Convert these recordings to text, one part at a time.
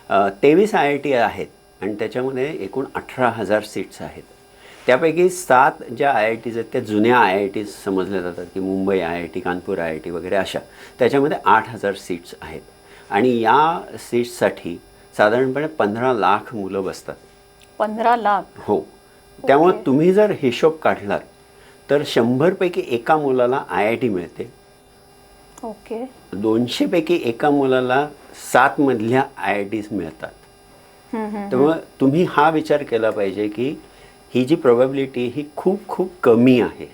23 IIT आहेत आणि त्याच्यामध्ये एकूण 18,000 सीट्स आहेत. त्यापैकी 7 ज्या IITs आहेत त्या जुन्या IITs समजल्या जातात, की मुंबई IIT, कानपूर IIT वगैरे अशा. त्याच्यामध्ये 8,000 सीट्स आहेत आणि या सीट्ससाठी साधारणपणे 15 लाख मुलं बसतात. 15 लाख? हो. त्यामुळे ओके. तुम्ही जर हिशोब काढलात तर 100 पैकी एका मुलाला IIT मिळते. ओके. 200 पैकी एका मुलाला 7 मधल्या IITs मिळतात. त्यामुळे तुम्ही हा विचार केला पाहिजे की ही जी प्रोबॅबिलिटी ही खूप खूप कमी आहे.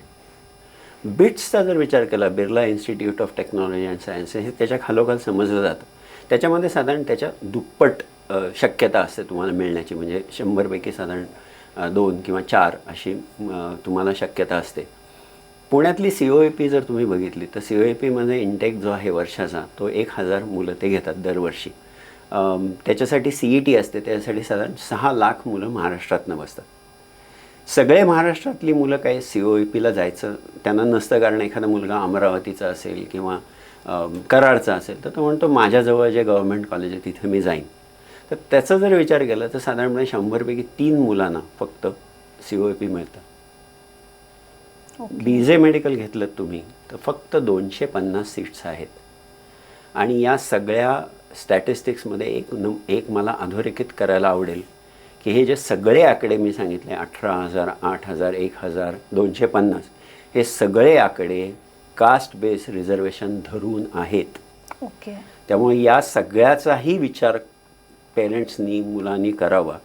बिट्सचा जर विचार केला, Birla institute of technology and science, हे त्याच्या खालोखाल समजलं जातं. त्याच्यामध्ये साधारण त्याच्या दुप्पट शक्यता असते तुम्हाला मिळण्याची. म्हणजे 100 पैकी साधारण 2 किंवा 4 अशी तुम्हाला शक्यता असते. पुण्यातली COAP जर तुम्ही बघितली तर COAPमध्ये इंटेक जो आहे वर्षाचा तो 1,000 मुलं ते घेतात दरवर्षी. त्याच्यासाठी CET असते, त्याच्यासाठी साधारण 6 लाख मुलं महाराष्ट्रातनं बसतात. सगळे महाराष्ट्रातली मुलं काही COAPला जायचं त्यांना नसतं, कारण एखादा मुलगा अमरावतीचा असेल किंवा कराडचा असेल तर तो म्हणतो माझ्याजवळ जे गव्हर्मेंट कॉलेज आहे तिथे मी जाईन. तर त्याचा जर विचार केला तर साधारणपणे 100 पैकी 3 मुलांना फक्त COAP मिळतं. BJ मेडिकल घेतलं तुम्ही तर फक्त 250 सीट्स आहेत. आणि या सगळ्या स्टॅटिस्टिक्समध्ये एक मला अधोरेखित करायला आवडेल की हे जे सगळे आकडे मी सांगितले 18,000, 8,000, 1,000, 250, हे सगळे आकडे कास्ट बेस रिझर्वेशन धरून आहेत. ओके. त्यामुळे या सगळ्याचाही विचार पेरेंट्सनी, मुलांनी करावा